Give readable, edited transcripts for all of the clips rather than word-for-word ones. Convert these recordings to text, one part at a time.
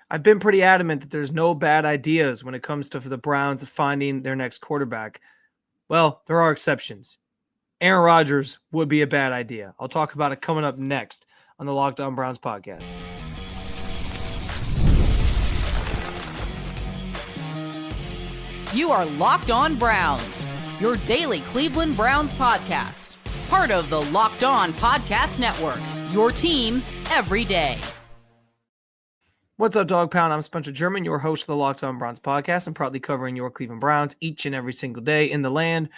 I've been pretty adamant that there's no bad ideas when it comes to the Browns finding their next quarterback. Well, there are exceptions. Aaron Rodgers would be a bad idea. I'll talk about it coming up next on the Locked On Browns podcast. You are Locked On Browns, your daily Cleveland Browns podcast. Part of the Locked On Podcast Network, your team every day. What's up, Dog Pound? I'm Spencer German, your host of the Locked On Browns podcast. I'm proudly covering your Cleveland Browns each and every single day in the land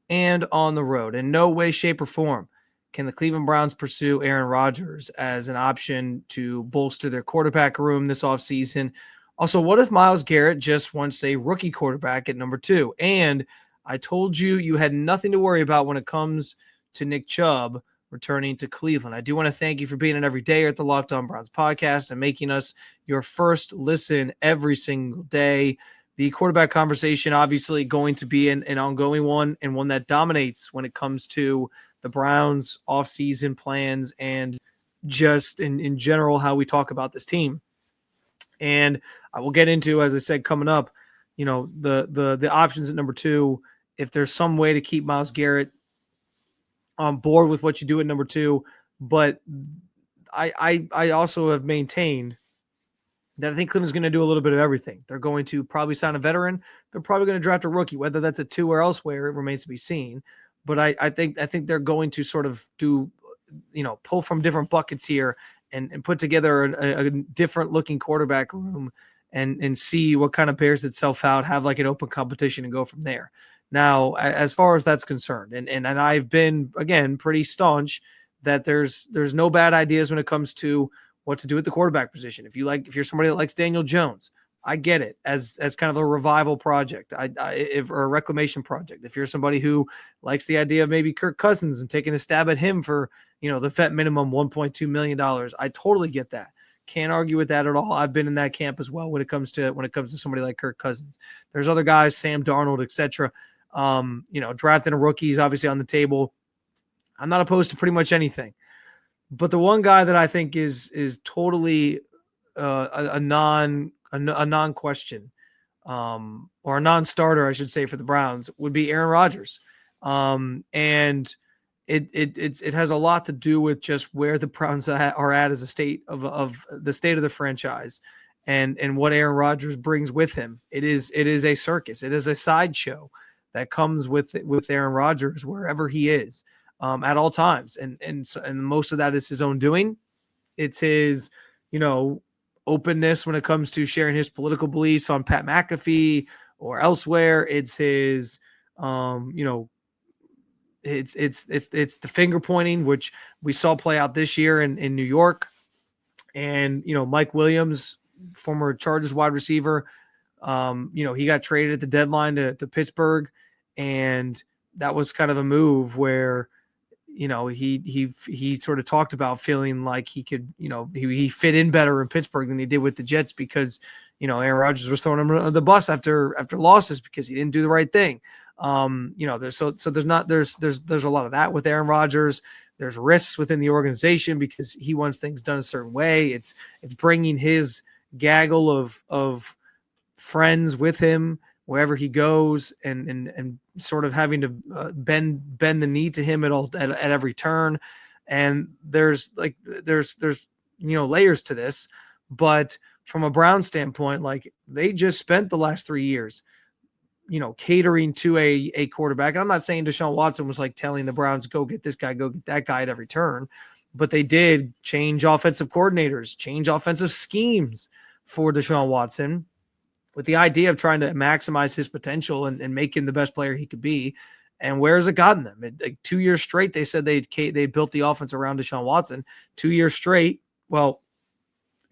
and on the road. In no way, shape, or form can the Cleveland Browns pursue Aaron Rodgers as an option to bolster their quarterback room this offseason. Also, what if Myles Garrett just wants a rookie quarterback at number 2? And I told you you had nothing to worry about when it comes to Nick Chubb returning to Cleveland. I do want to thank you for being an everydayer at the Locked On Browns podcast and making us your first listen every single day. The quarterback conversation obviously going to be an ongoing one and one that dominates when it comes to the Browns offseason plans and just in general how we talk about this team. And I will get into, as I said, coming up, the options at number 2. If there's some way to keep Myles Garrett on board with what you do at number 2, but I also have maintained that I think Cleveland's going to do a little bit of everything. They're going to probably sign a veteran. They're probably going to draft a rookie, whether that's a 2 or elsewhere, it remains to be seen. But I think they're going to sort of do, pull from different buckets here and put together a different looking quarterback room and see what kind of bears itself out, have like an open competition and go from there. Now, as far as that's concerned, and I've been, again, pretty staunch that there's no bad ideas when it comes to what to do at the quarterback position. If you're somebody that likes Daniel Jones, I get it as kind of a revival project, or a reclamation project. If you're somebody who likes the idea of maybe Kirk Cousins and taking a stab at him for, the vet minimum $1.2 million, I totally get that. Can't argue with that at all. I've been in that camp as well when it comes to somebody like Kirk Cousins. There's other guys, Sam Darnold, etc. Drafting a rookie is obviously on the table. I'm not opposed to pretty much anything. But the one guy that I think is totally a non-question, or a non-starter, I should say, for the Browns would be Aaron Rodgers. And it has a lot to do with just where the Browns are at as a state of the state of the franchise, and what Aaron Rodgers brings with him. It is a circus. It is a sideshow that comes with Aaron Rodgers wherever he is. At all times. And most of that is his own doing. It's his, openness when it comes to sharing his political beliefs on Pat McAfee or elsewhere. It's his, it's the finger pointing, which we saw play out this year in New York. And, Mike Williams, former Chargers wide receiver, he got traded at the deadline to Pittsburgh. And that was kind of a move where, he sort of talked about feeling like he could, he fit in better in Pittsburgh than he did with the Jets because, Aaron Rodgers was throwing him under the bus after losses because he didn't do the right thing. There's a lot of that with Aaron Rodgers. There's rifts within the organization because he wants things done a certain way. It's bringing his gaggle of friends with him wherever he goes, and sort of having to bend the knee to him at every turn. And there's layers to this, but from a Brown standpoint, like they just spent the last 3 years, catering to a quarterback. And I'm not saying Deshaun Watson was like telling the Browns, go get this guy, go get that guy at every turn, but they did change offensive coordinators, change offensive schemes for Deshaun Watson, with the idea of trying to maximize his potential and make him the best player he could be. And where has it gotten them? 2 years straight, they said they built the offense around Deshaun Watson. 2 years straight. Well,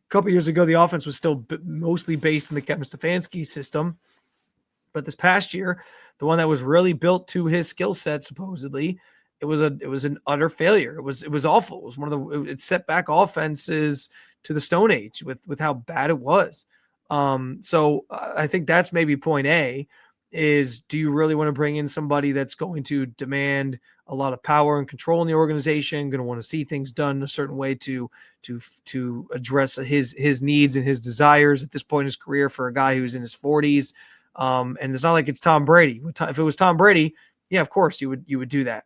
a couple years ago, the offense was still mostly based in the Kevin Stefanski system. But this past year, the one that was really built to his skill set, supposedly, it was an utter failure. It was awful. It was one of it set back offenses to the Stone Age with how bad it was. So I think that's maybe point A is, do you really want to bring in somebody that's going to demand a lot of power and control in the organization, going to want to see things done a certain way to address his needs and his desires at this point in his career for a guy who's in his 40s. And it's not like it's Tom Brady. If it was Tom Brady, yeah, of course you would do that.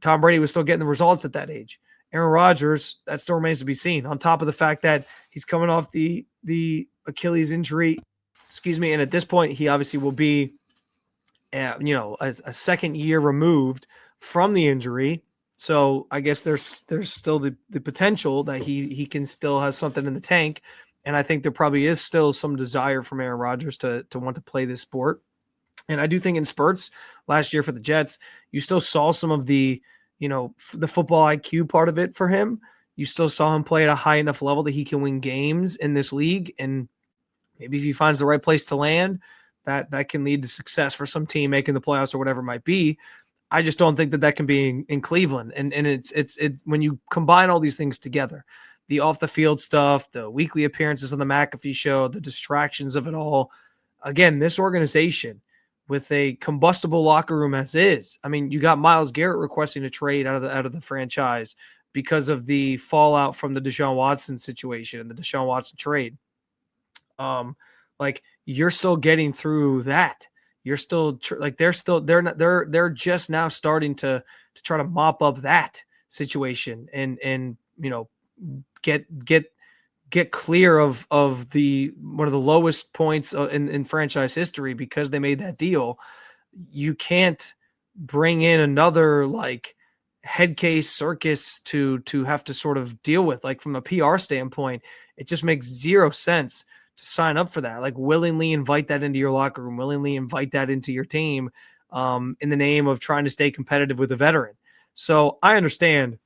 Tom Brady was still getting the results at that age. Aaron Rodgers, that still remains to be seen. On top of the fact that he's coming off the Achilles injury, and at this point he obviously will be, a second year removed from the injury. So I guess there's still the potential that he can still have something in the tank. And I think there probably is still some desire from Aaron Rodgers to want to play this sport. And I do think in spurts last year for the Jets, you still saw some of the football IQ part of it for him. You still saw him play at a high enough level that he can win games in this league. And maybe if he finds the right place to land, that can lead to success for some team making the playoffs or whatever it might be. I just don't think that can be in Cleveland. And it's when you combine all these things together, the off the field stuff, the weekly appearances on the McAfee show, the distractions of it all. Again, this organization with a combustible locker room as is. I mean, you got Myles Garrett requesting a trade out of the franchise because of the fallout from the Deshaun Watson situation and the Deshaun Watson trade. You're still getting through that. You're still they're just now starting to try to mop up that situation and get clear of the one of the lowest points in franchise history because they made that deal. You can't bring in another head case circus to have to sort of deal with. From a PR standpoint, it just makes zero sense to sign up for that. Willingly invite that into your locker room, willingly invite that into your team in the name of trying to stay competitive with a veteran. So I understand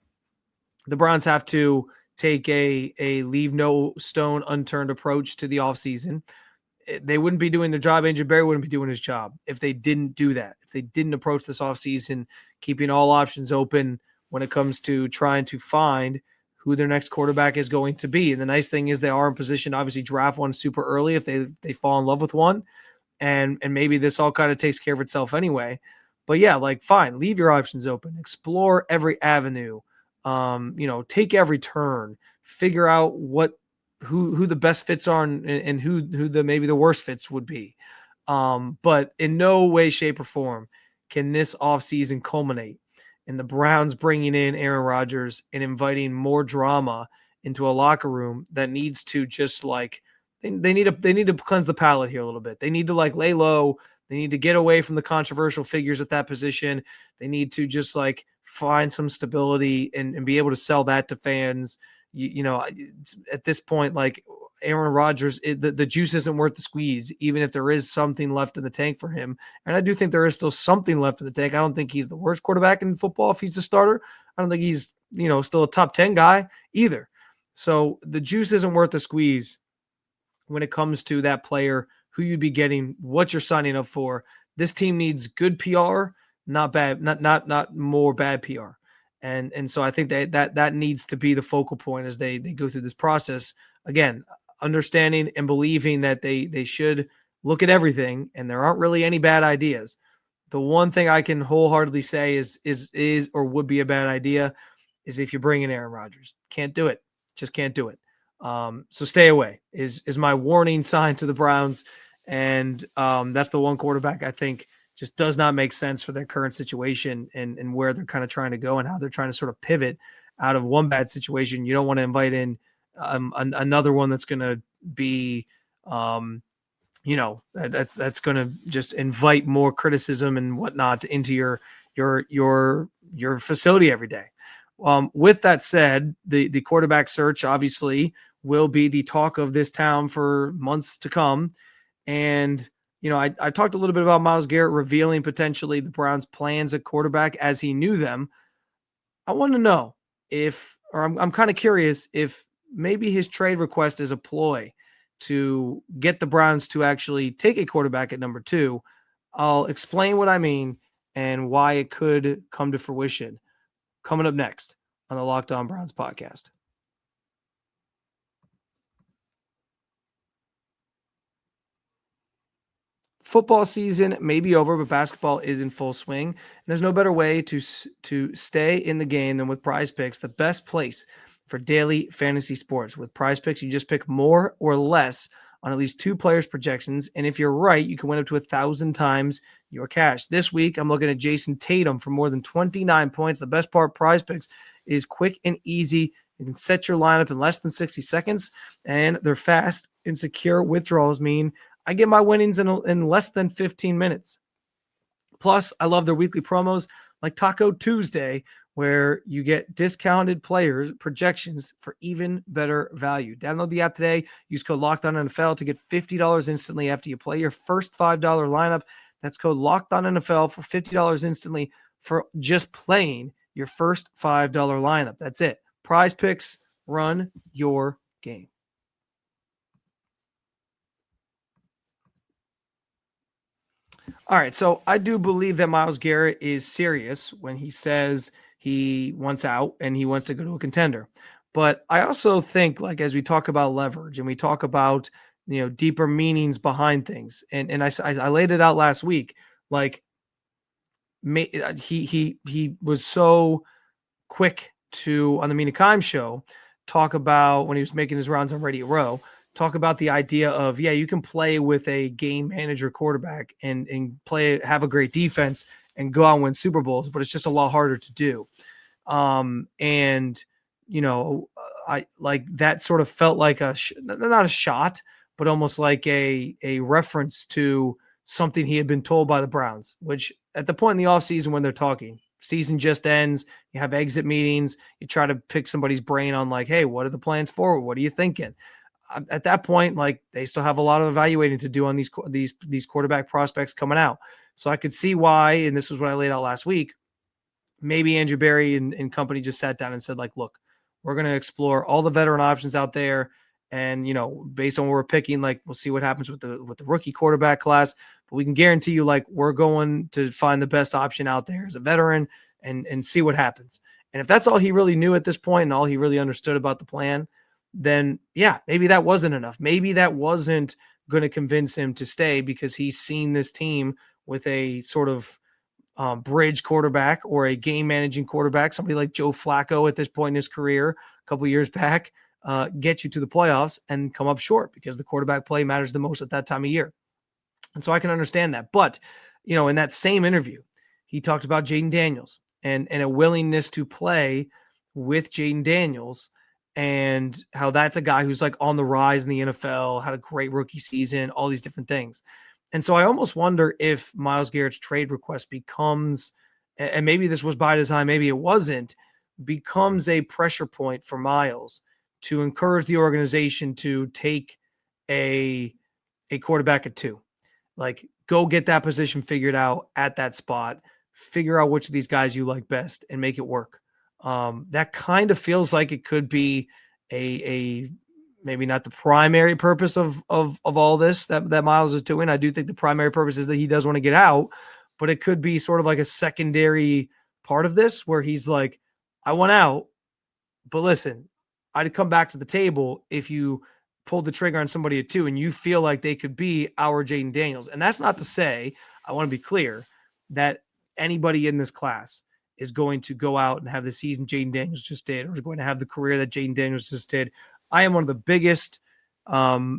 the Browns have to take a leave no stone unturned approach to the offseason. They wouldn't be doing their job. Andrew Berry wouldn't be doing his job if they didn't do that. If they didn't approach this offseason, keeping all options open when it comes to trying to find who their next quarterback is going to be. And the nice thing is they are in position to obviously draft one super early if they fall in love with one. And maybe this all kind of takes care of itself anyway. But yeah, fine, leave your options open. Explore every avenue. Take every turn. Figure out who the best fits are and who the maybe the worst fits would be. But in no way, shape, or form can this offseason culminate in the Browns bringing in Aaron Rodgers and inviting more drama into a locker room that needs to just they need to cleanse the palate here a little bit. They need to lay low. They need to get away from the controversial figures at that position. They need to just find some stability and be able to sell that to fans. At this point, Aaron Rodgers, the juice isn't worth the squeeze, even if there is something left in the tank for him. And I do think there is still something left in the tank. I don't think he's the worst quarterback in football if he's a starter. I don't think he's, still a top 10 guy either. So the juice isn't worth the squeeze when it comes to that player, who you'd be getting, what you're signing up for. This team needs good PR, not bad, not more bad PR. And so I think that needs to be the focal point as they go through this process. Again, understanding and believing that they should look at everything and there aren't really any bad ideas. The one thing I can wholeheartedly say is or would be a bad idea is if you bring in Aaron Rodgers. Can't do it. Just can't do it. So stay away is my warning sign to the Browns. And that's the one quarterback I think just does not make sense for their current situation and where they're kind of trying to go and how they're trying to sort of pivot out of one bad situation. You don't want to invite in another one that's going to be, that's going to just invite more criticism and whatnot into your facility every day. With that said, the quarterback search obviously will be the talk of this town for months to come. And, I talked a little bit about Myles Garrett revealing potentially the Browns' plans at quarterback as he knew them. I want to know I'm kind of curious if maybe his trade request is a ploy to get the Browns to actually take a quarterback at number 2. I'll explain what I mean and why it could come to fruition coming up next on the Locked On Browns podcast. football season may be over, but basketball is in full swing. And there's no better way to stay in the game than with PrizePicks, the best place for daily fantasy sports. With PrizePicks, you just pick more or less on at least 2 players' projections. And if you're right, you can win up to 1,000 times your cash. This week, I'm looking at Jason Tatum for more than 29 points. The best part, PrizePicks is quick and easy. You can set your lineup in less than 60 seconds, and they're fast and secure. Withdrawals mean I get my winnings in less than 15 minutes. Plus, I love their weekly promos like Taco Tuesday, where you get discounted players projections for even better value. Download the app today. Use code LOCKEDONNFL to get $50 instantly after you play your first $5 lineup. That's code LOCKEDONNFL for $50 instantly for just playing your first $5 lineup. That's it. PrizePicks, run your game. All right, so I do believe that Myles Garrett is serious when he says he wants out and he wants to go to a contender. But I also think, like, as we talk about leverage and we talk about, deeper meanings behind things, and I laid it out last week, like, he was so quick to, on the Mina Kimes show, talk about when he was making his rounds on Radio Row, talk about the idea of, you can play with a game manager quarterback and have a great defense and go out and win Super Bowls, but it's just a lot harder to do. I like that sort of felt like not a shot, but almost like a reference to something he had been told by the Browns, which at the point in the offseason when they're talking, season just ends, you have exit meetings, you try to pick somebody's brain on like, hey, what are the plans forward? What are you thinking? At that point, like, they still have a lot of evaluating to do on these quarterback prospects coming out. So I could see why, and this was what I laid out last week, maybe Andrew Berry and company just sat down and said, like, look, we're going to explore all the veteran options out there. And, based on what we're picking, like, we'll see what happens with the rookie quarterback class. But we can guarantee you, like, we're going to find the best option out there as a veteran and see what happens. And if that's all he really knew at this point and all he really understood about the plan, then maybe that wasn't enough. Maybe that wasn't going to convince him to stay because he's seen this team with a sort of bridge quarterback or a game managing quarterback, somebody like Joe Flacco at this point in his career, a couple years back, get you to the playoffs and come up short because the quarterback play matters the most at that time of year. And so I can understand that. But, in that same interview, he talked about Jaden Daniels and a willingness to play with Jaden Daniels and how that's a guy who's like on the rise in the NFL, had a great rookie season, all these different things. And so I almost wonder if Myles Garrett's trade request becomes, and maybe this was by design, maybe it wasn't, becomes a pressure point for Myles to encourage the organization to take a quarterback at 2. Like, go get that position figured out at that spot, figure out which of these guys you like best and make it work. That kind of feels like it could be a maybe not the primary purpose of all this that Myles is doing. I do think the primary purpose is that he does want to get out, but it could be sort of like a secondary part of this where he's like, I want out, but listen, I'd come back to the table if you pulled the trigger on somebody at 2 and you feel like they could be our Jaden Daniels. And that's not to say, I want to be clear, that anybody in this class is going to go out and have the season Jaden Daniels just did, or is going to have the career that Jaden Daniels just did. I am one of the biggest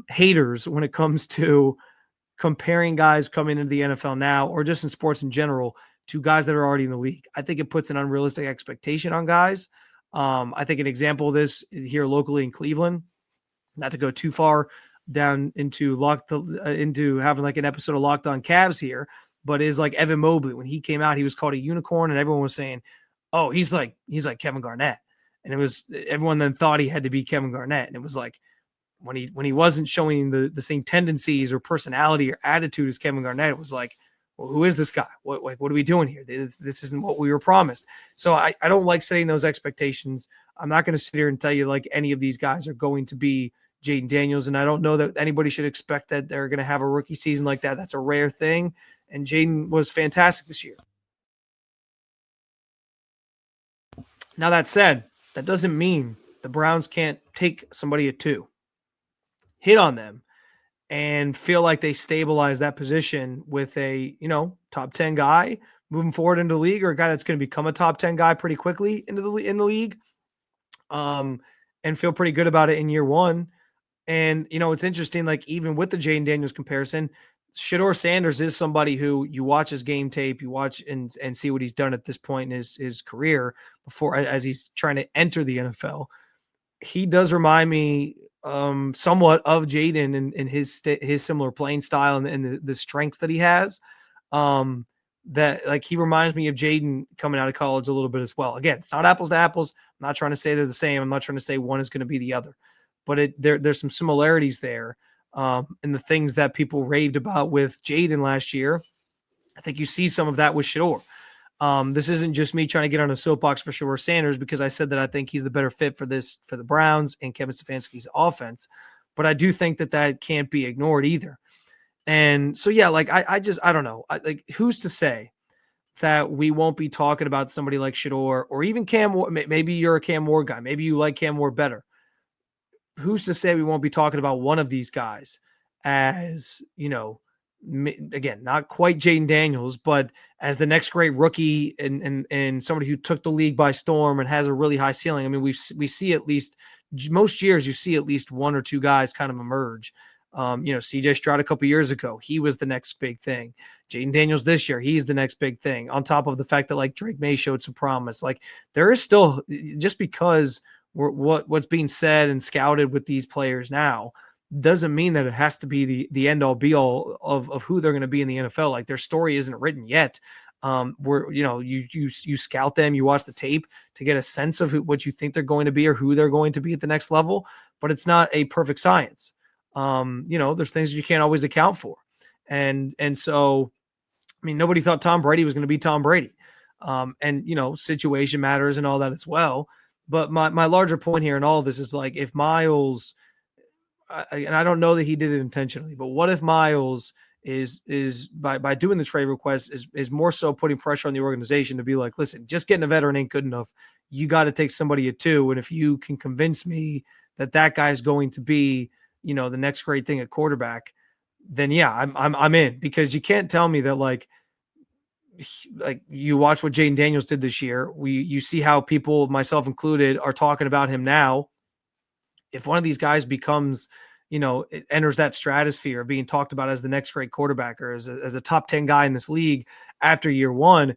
haters when it comes to comparing guys coming into the NFL now, or just in sports in general, to guys that are already in the league. I think it puts an unrealistic expectation on guys. I think an example of this here locally in Cleveland, not to go too far down into having like an episode of Locked On Cavs here, but is like Evan Mobley. When he came out, he was called a unicorn, and everyone was saying, "Oh, he's like Kevin Garnett." And it was, everyone then thought he had to be Kevin Garnett, and it was like when he wasn't showing the same tendencies or personality or attitude as Kevin Garnett, it was like, well, who is this guy? What are we doing here? This isn't what we were promised. So I don't like setting those expectations. I'm not going to sit here and tell you like any of these guys are going to be Jaden Daniels, and I don't know that anybody should expect that they're going to have a rookie season like that. That's a rare thing. And Jaden was fantastic this year. Now, that said, that doesn't mean the Browns can't take somebody at 2, hit on them, and feel like they stabilize that position with a, top 10 guy moving forward into the league, or a guy that's going to become a top 10 guy pretty quickly in the league. And feel pretty good about it in year one. And, it's interesting, like even with the Jaden Daniels comparison, Shedeur Sanders is somebody who you watch his game tape, you watch and see what he's done at this point in his career before, as he's trying to enter the NFL. He does remind me somewhat of Jaden in his similar playing style and the strengths that he has. That like he reminds me of Jaden coming out of college a little bit as well. Again, it's not apples to apples. I'm not trying to say they're the same. I'm not trying to say one is going to be the other, but there's some similarities there. And the things that people raved about with Jaden last year, I think you see some of that with Shedeur. This isn't just me trying to get on a soapbox for Shedeur Sanders, because I said that I think he's the better fit for the Browns and Kevin Stefanski's offense, but I do think that can't be ignored either. And so, yeah, like I don't know. Like, who's to say that we won't be talking about somebody like Shedeur or even Cam Ward? Maybe you're a Cam Ward guy. Maybe you like Cam Ward better. Who's to say we won't be talking about one of these guys as, again, not quite Jaden Daniels, but as the next great rookie and somebody who took the league by storm and has a really high ceiling. I mean, we see at least most years you see at least one or two guys kind of emerge. CJ Stroud a couple years ago, he was the next big thing. Jaden Daniels this year, he's the next big thing. On top of the fact that like Drake May showed some promise, like there is still, just because what's being said and scouted with these players now doesn't mean that it has to be the end all be all of who they're going to be in the NFL. Like their story isn't written yet. You scout them, you watch the tape to get a sense of what you think they're going to be or who they're going to be at the next level, but it's not a perfect science. There's things you can't always account for. And so, I mean, nobody thought Tom Brady was going to be Tom Brady. Situation matters and all that as well. But my larger point here in all of this is like, if Myles, and I don't know that he did it intentionally, but what if Myles is by doing the trade request is more so putting pressure on the organization to be like, listen, just getting a veteran ain't good enough. You got to take somebody at 2. And if you can convince me that guy is going to be, the next great thing at quarterback, then yeah, I'm in, because you can't tell me that like you watch what Jaden Daniels did this year. You see how people, myself included, are talking about him now. If one of these guys becomes, it enters that stratosphere of being talked about as the next great quarterback or as a top 10 guy in this league after year one,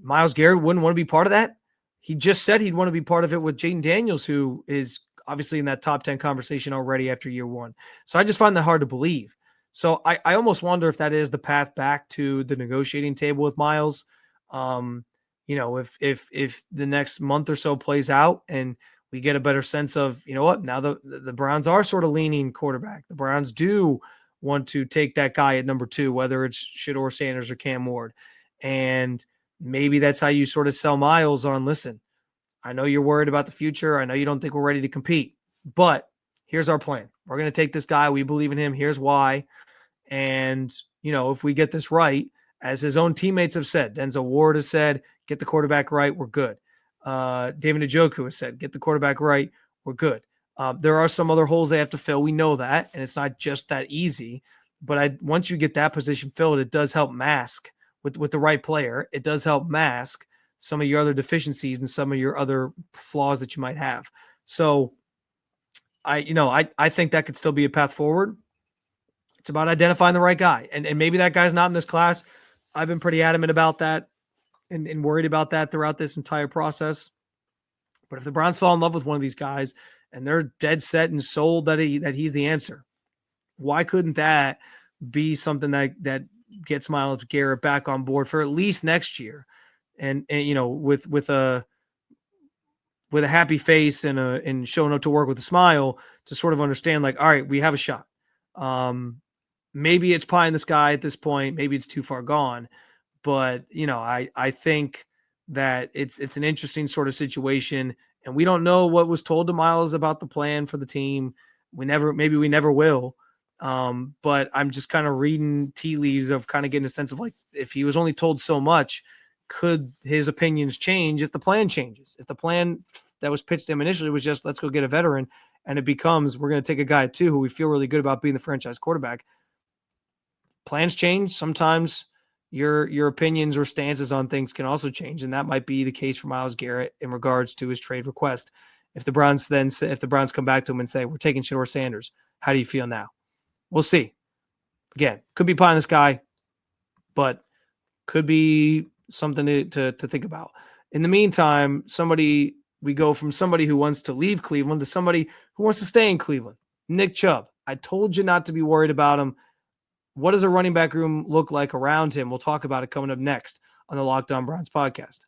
Myles Garrett wouldn't want to be part of that. He just said he'd want to be part of it with Jaden Daniels, who is obviously in that top 10 conversation already after year one. So I just find that hard to believe. So I almost wonder if that is the path back to the negotiating table with Myles. If the next month or so plays out and we get a better sense of, now the Browns are sort of leaning quarterback. The Browns do want to take that guy at number 2, whether it's Shedeur Sanders or Cam Ward. And maybe that's how you sort of sell Myles on, listen, I know you're worried about the future. I know you don't think we're ready to compete, but here's our plan. We're going to take this guy. We believe in him. Here's why. And, if we get this right, as his own teammates have said, Denzel Ward has said, get the quarterback right, we're good. David Njoku has said, get the quarterback right, we're good. There are some other holes they have to fill. We know that, and it's not just that easy. But once you get that position filled, it does help mask with the right player. It does help mask some of your other deficiencies and some of your other flaws that you might have. So I think that could still be a path forward. It's about identifying the right guy. And maybe that guy's not in this class. I've been pretty adamant about that and worried about that throughout this entire process. But if the Browns fall in love with one of these guys and they're dead set and sold that he's the answer, why couldn't that be something that gets Myles Garrett back on board for at least next year? And with a happy face and showing up to work with a smile to sort of understand, like, all right, we have a shot. Maybe it's pie in the sky at this point. Maybe it's too far gone. But, I think that it's an interesting sort of situation. And we don't know what was told to Myles about the plan for the team. Maybe we never will. But I'm just kind of reading tea leaves of kind of getting a sense of like, if he was only told so much, could his opinions change if the plan changes? If the plan that was pitched to him initially was just, let's go get a veteran, and it becomes, we're going to take a guy at 2 who we feel really good about being the franchise quarterback. Plans change. Sometimes your opinions or stances on things can also change, and that might be the case for Myles Garrett in regards to his trade request. If the Browns come back to him and say, we're taking Shedeur Sanders, how do you feel now? We'll see. Again, could be pie in the sky, but could be something to think about. In the meantime, we go from somebody who wants to leave Cleveland to somebody who wants to stay in Cleveland. Nick Chubb. I told you not to be worried about him. What does a running back room look like around him? We'll talk about it coming up next on the Locked On Browns podcast.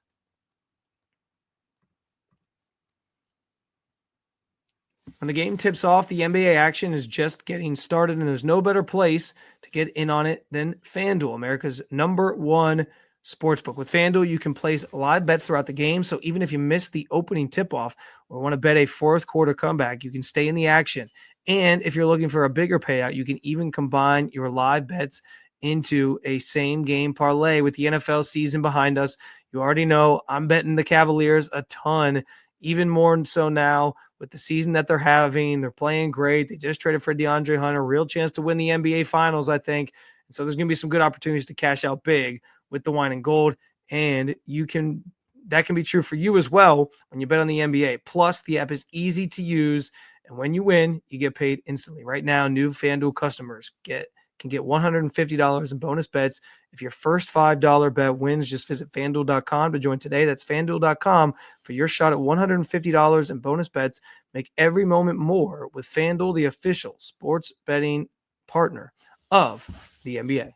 When the game tips off, the NBA action is just getting started, and there's no better place to get in on it than FanDuel, America's #1 sportsbook. With FanDuel, you can place live bets throughout the game, so even if you miss the opening tip-off or want to bet a fourth quarter comeback, you can stay in the action. And if you're looking for a bigger payout, you can even combine your live bets into a same-game parlay. With the NFL season behind us, you already know I'm betting the Cavaliers a ton, even more so now with the season that they're having. They're playing great. They just traded for DeAndre Hunter. Real chance to win the NBA Finals, I think. And so there's going to be some good opportunities to cash out big with the wine and gold. And that can be true for you as well when you bet on the NBA. Plus, the app is easy to use. And when you win, you get paid instantly. Right now, new FanDuel customers can get $150 in bonus bets. If your first $5 bet wins, just visit FanDuel.com to join today. That's FanDuel.com for your shot at $150 in bonus bets. Make every moment more with FanDuel, the official sports betting partner of the NBA.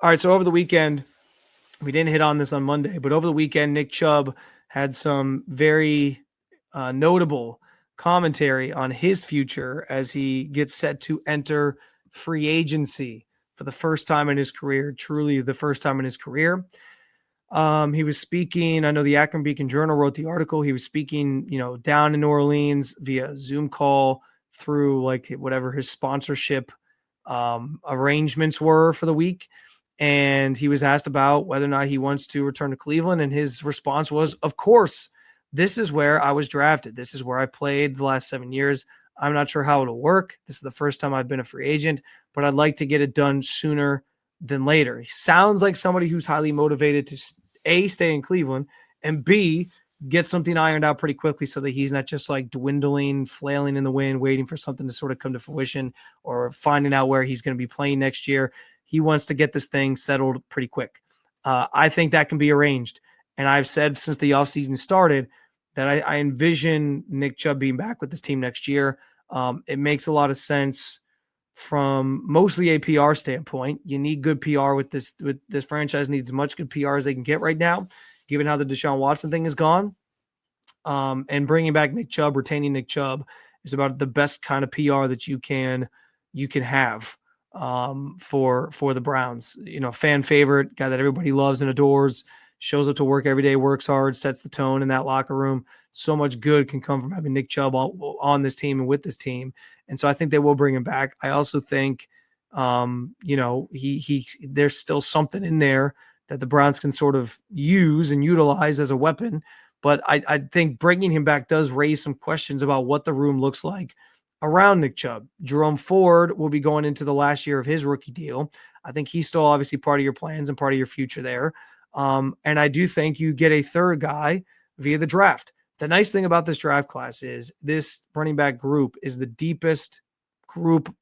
All right, so over the weekend, we didn't hit on this on Monday, but over the weekend, Nick Chubb had some very notable commentary on his future as he gets set to enter free agency for the first time in his career, truly the first time in his career. He was speaking, I know the Akron Beacon Journal wrote the article. He was speaking, down in New Orleans via Zoom call through like whatever his sponsorship arrangements were for the week. And he was asked about whether or not he wants to return to Cleveland. And his response was, of course. This is where I was drafted. This is where I played the last 7 years. I'm not sure how it'll work. This is the first time I've been a free agent, but I'd like to get it done sooner than later. He sounds like somebody who's highly motivated to A, stay in Cleveland, and B, get something ironed out pretty quickly so that he's not just like dwindling, flailing in the wind, waiting for something to sort of come to fruition or finding out where he's going to be playing next year. He wants to get this thing settled pretty quick. I think that can be arranged. And I've said since the offseason started that I envision Nick Chubb being back with this team next year. It makes a lot of sense from mostly a PR standpoint. You need good PR with this. With this franchise needs as much good PR as they can get right now, given how the Deshaun Watson thing is gone. And bringing back Nick Chubb, retaining Nick Chubb is about the best kind of PR that you can have for the Browns. Fan favorite, guy that everybody loves and adores. Shows up to work every day, works hard, sets the tone in that locker room. So much good can come from having Nick Chubb on this team and with this team. And so I think they will bring him back. I also think, there's still something in there that the Browns can sort of use and utilize as a weapon. But I think bringing him back does raise some questions about what the room looks like around Nick Chubb. Jerome Ford will be going into the last year of his rookie deal. I think he's still obviously part of your plans and part of your future there. And I do think you get a third guy via the draft. The nice thing about this draft class is this running back group is the deepest group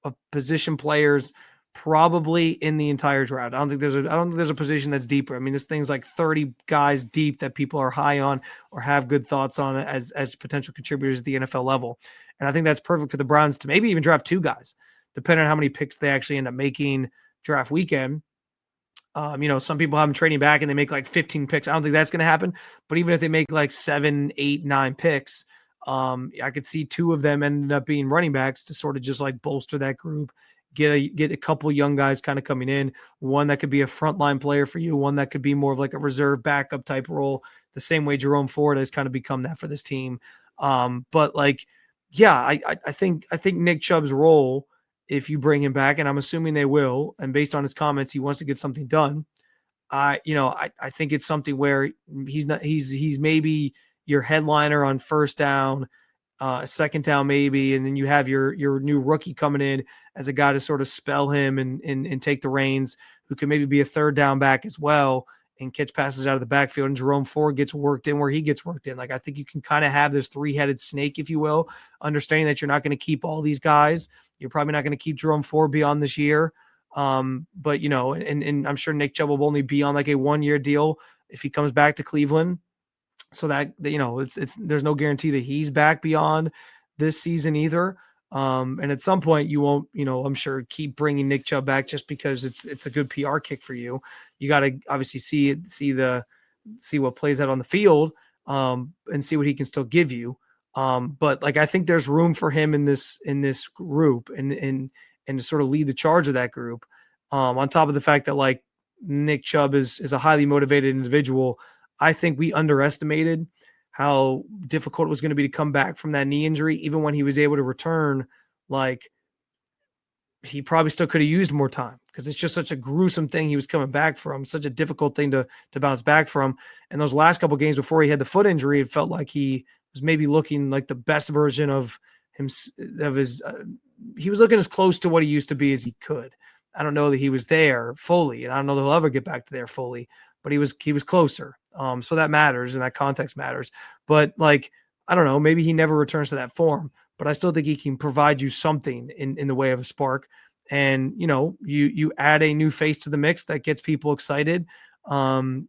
of position players probably in the entire draft. I don't think there's a position that's deeper. I mean, this thing's like 30 guys deep that people are high on or have good thoughts on as potential contributors at the NFL level. And I think that's perfect for the Browns to maybe even draft 2 guys, depending on how many picks they actually end up making draft weekend. Some people have them trading back and they make like 15 picks. I don't think that's going to happen. But even if they make like 7, 8, 9 picks, I could see 2 of them end up being running backs to sort of just like bolster that group, get a couple young guys kind of coming in. One that could be a frontline player for you, one that could be more of like a reserve backup type role, the same way Jerome Ford has kind of become that for this team. But like, yeah, I think Nick Chubb's role, if you bring him back, and I'm assuming they will, and based on his comments, he wants to get something done. I think it's something where he's maybe your headliner on first down, second down maybe, and then you have your new rookie coming in as a guy to sort of spell him and take the reins, who can maybe be a third down back as well and catch passes out of the backfield. And Jerome Ford gets worked in where he gets worked in. Like, I think you can kind of have this three-headed snake, if you will, understanding that you're not going to keep all these guys. You're probably not going to keep Jerome Ford beyond this year. But and I'm sure Nick Chubb will only be on like a 1-year deal if he comes back to Cleveland. So that, it's there's no guarantee that he's back beyond this season either. And at some point you won't, I'm sure, keep bringing Nick Chubb back just because it's a good PR kick for you. You got to obviously see what plays out on the field, and see what he can still give you. But like, I think there's room for him in this group and to sort of lead the charge of that group. On top of the fact that like Nick Chubb is a highly motivated individual. I think we underestimated how difficult it was going to be to come back from that knee injury. Even when he was able to return, like, he probably still could have used more time because it's just such a gruesome thing he was coming back from, such a difficult thing to bounce back from. And those last couple of games before he had the foot injury, it felt like he was maybe looking like the best version of him, he was looking as close to what he used to be as he could. I don't know that he was there fully, and I don't know that he'll ever get back to there fully, but he was closer. So that matters, and that context matters. But like, I don't know, maybe he never returns to that form, but I still think he can provide you something in the way of a spark. And, you add a new face to the mix that gets people excited. I've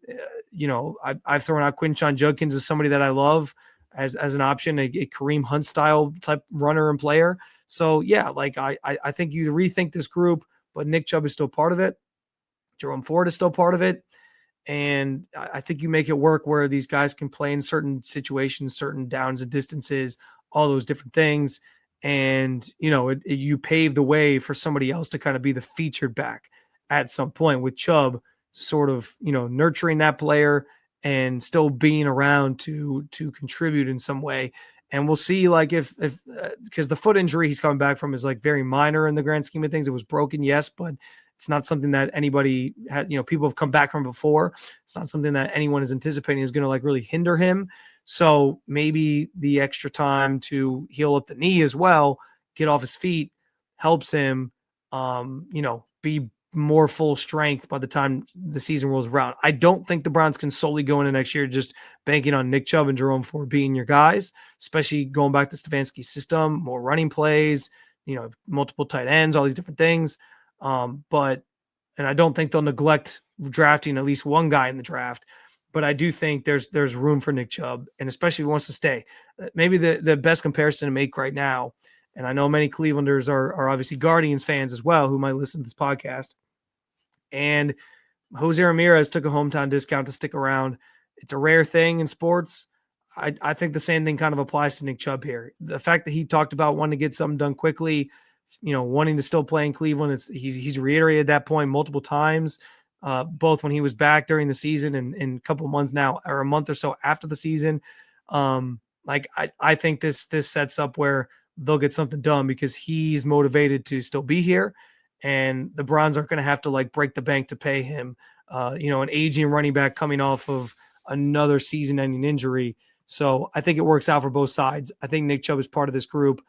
thrown out Quinshon Judkins as somebody that I love as an option, a Kareem Hunt style type runner and player. So yeah, like I think you rethink this group, but Nick Chubb is still part of it. Jerome Ford is still part of it. And I think you make it work where these guys can play in certain situations, certain downs and distances, all those different things. And, you pave the way for somebody else to kind of be the featured back at some point, with Chubb sort of, nurturing that player and still being around to contribute in some way. And we'll see, like, if because the foot injury he's coming back from is like very minor in the grand scheme of things. It was broken, yes, but it's not something that anybody had, people have come back from before. It's not something that anyone is anticipating is going to like really hinder him. So maybe the extra time to heal up the knee as well, get off his feet, helps him, be more full strength by the time the season rolls around. I don't think the Browns can solely go into next year just banking on Nick Chubb and Jerome Ford being your guys, especially going back to Stefanski's system, more running plays, multiple tight ends, all these different things. And I don't think they'll neglect drafting at least one guy in the draft, but I do think there's room for Nick Chubb, and especially if he wants to stay. Maybe the best comparison to make right now, and I know many Clevelanders are obviously Guardians fans as well who might listen to this podcast, and Jose Ramirez took a hometown discount to stick around. It's a rare thing in sports. I think the same thing kind of applies to Nick Chubb here. The fact that he talked about wanting to get something done quickly, wanting to still play in Cleveland. He's reiterated that point multiple times, both when he was back during the season and a couple months now, or a month or so after the season. I think this sets up where they'll get something done because he's motivated to still be here, and the Browns aren't going to have to like break the bank to pay him. An aging running back coming off of another season-ending injury. So I think it works out for both sides. I think Nick Chubb is part of this group,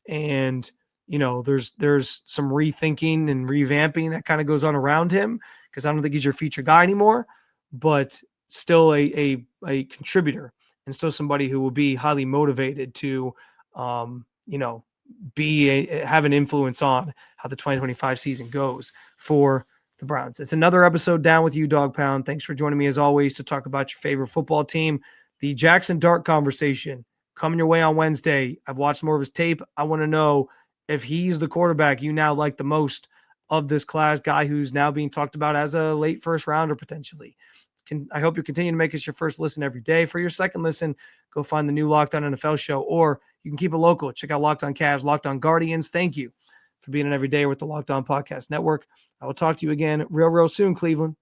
and there's some rethinking and revamping that kind of goes on around him, because I don't think he's your feature guy anymore, but still a contributor, and still somebody who will be highly motivated to, have an influence on how the 2025 season goes for the Browns. It's another episode Down With You, Dog Pound. Thanks for joining me as always to talk about your favorite football team. The Jackson Dart conversation coming your way on Wednesday. I've watched more of his tape. I want to know if he's the quarterback you now like the most of this class, guy who's now being talked about as a late first rounder potentially. I hope you continue to make us your first listen every day. For your second listen, go find the new Locked On NFL show, or you can keep it local. Check out Locked On Cavs, Locked On Guardians. Thank you for being an everyday with the Locked On Podcast Network. I will talk to you again real soon, Cleveland.